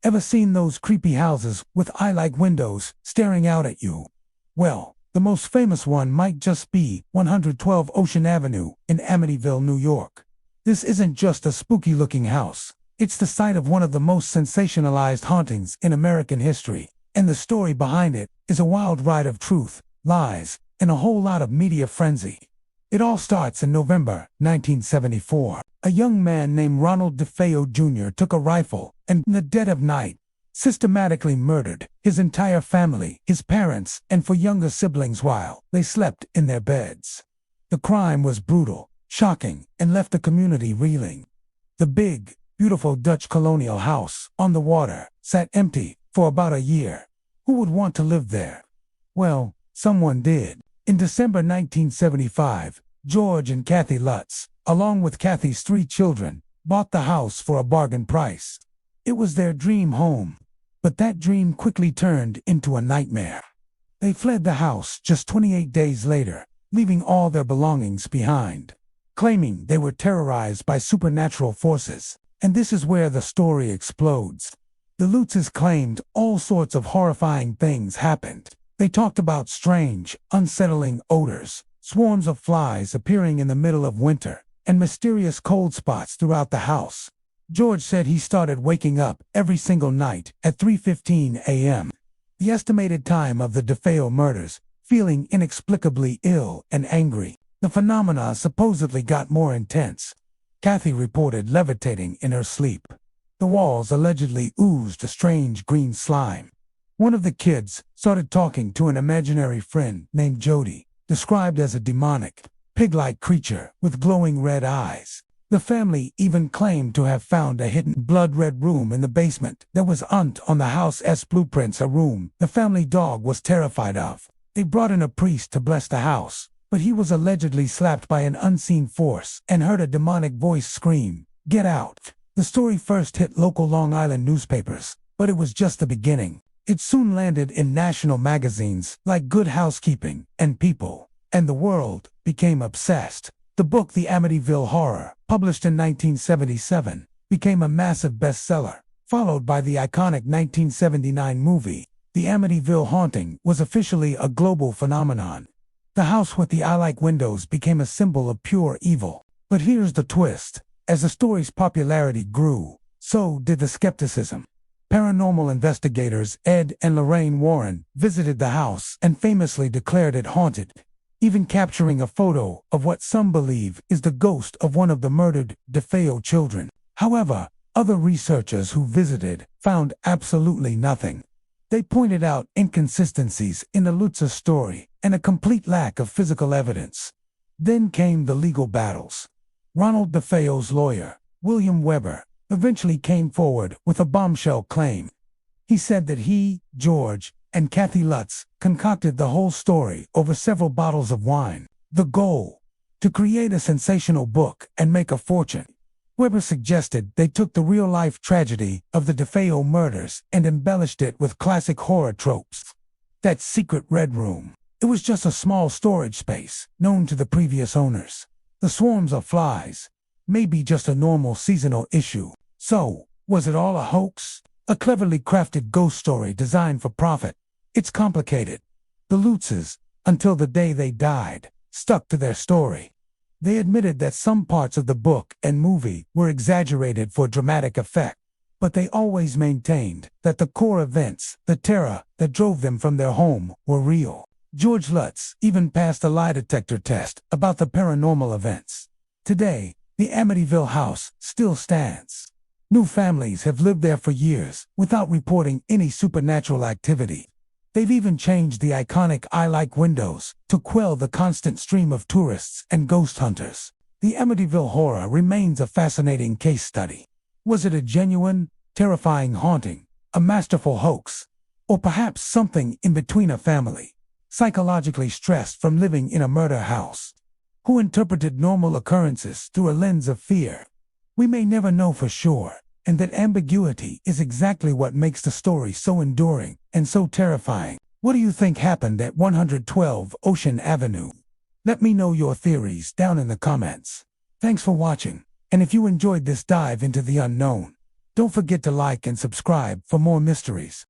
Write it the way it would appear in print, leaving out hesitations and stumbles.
Ever seen those creepy houses with eye-like windows staring out at you? Well, the most famous one might just be 112 Ocean Avenue in Amityville, New York. This isn't just a spooky-looking house. It's the site of one of the most sensationalized hauntings in American history, and the story behind it is a wild ride of truth, lies, and a whole lot of media frenzy. It all starts in November 1974. A young man named Ronald DeFeo Jr. took a rifle and, in the dead of night, systematically murdered his entire family, his parents, and 4 younger siblings while they slept in their beds. The crime was brutal, shocking, and left the community reeling. The big, beautiful Dutch colonial house on the water sat empty for about a year. Who would want to live there? Well, someone did. In December 1975, George and Kathy Lutz, along with Kathy's 3 children, bought the house for a bargain price. It was their dream home, but that dream quickly turned into a nightmare. They fled the house just 28 days later, leaving all their belongings behind, claiming they were terrorized by supernatural forces. And this is where the story explodes. The Lutzes claimed all sorts of horrifying things happened. They talked about strange, unsettling odors, swarms of flies appearing in the middle of winter, and mysterious cold spots throughout the house. George said he started waking up every single night at 3:15 a.m., the estimated time of the DeFeo murders, feeling inexplicably ill and angry. The phenomena supposedly got more intense. Kathy reported levitating in her sleep. The walls allegedly oozed a strange green slime. One of the kids started talking to an imaginary friend named Jody, described as a demonic, pig-like creature with glowing red eyes. The family even claimed to have found a hidden blood-red room in the basement that was on the house's blueprints, a room the family dog was terrified of. They brought in a priest to bless the house, but he was allegedly slapped by an unseen force and heard a demonic voice scream, "Get out!" The story first hit local Long Island newspapers, but it was just the beginning. It soon landed in national magazines like Good Housekeeping and People, and the world became obsessed. The book The Amityville Horror, published in 1977, became a massive bestseller, followed by the iconic 1979 movie. The Amityville haunting was officially a global phenomenon. The house with the eye-like windows became a symbol of pure evil. But here's the twist. As the story's popularity grew, so did the skepticism. Paranormal investigators Ed and Lorraine Warren visited the house and famously declared it haunted, even capturing a photo of what some believe is the ghost of one of the murdered DeFeo children. However, other researchers who visited found absolutely nothing. They pointed out inconsistencies in the Lutz story and a complete lack of physical evidence. Then came the legal battles. Ronald DeFeo's lawyer, William Weber, eventually came forward with a bombshell claim. He said that he, George, and Kathy Lutz concocted the whole story over several bottles of wine. The goal? To create a sensational book and make a fortune. Weber suggested they took the real-life tragedy of the DeFeo murders and embellished it with classic horror tropes. That secret red room. It was just a small storage space, known to the previous owners. The swarms of flies. Maybe just a normal seasonal issue. So, was it all a hoax? A cleverly crafted ghost story designed for profit? It's complicated. The Lutzes, until the day they died, stuck to their story. They admitted that some parts of the book and movie were exaggerated for dramatic effect, but they always maintained that the core events, the terror that drove them from their home, were real. George Lutz even passed a lie detector test about the paranormal events. Today, the Amityville house still stands. New families have lived there for years without reporting any supernatural activity. They've even changed the iconic eye-like windows to quell the constant stream of tourists and ghost hunters. The Amityville Horror remains a fascinating case study. Was it a genuine, terrifying haunting, a masterful hoax, or perhaps something in between? A family, psychologically stressed from living in a murder house, who interpreted normal occurrences through a lens of fear? We may never know for sure, and that ambiguity is exactly what makes the story so enduring and so terrifying. What do you think happened at 112 Ocean Avenue? Let me know your theories down in the comments. Thanks for watching, and if you enjoyed this dive into the unknown, Don't forget to like and subscribe for more mysteries.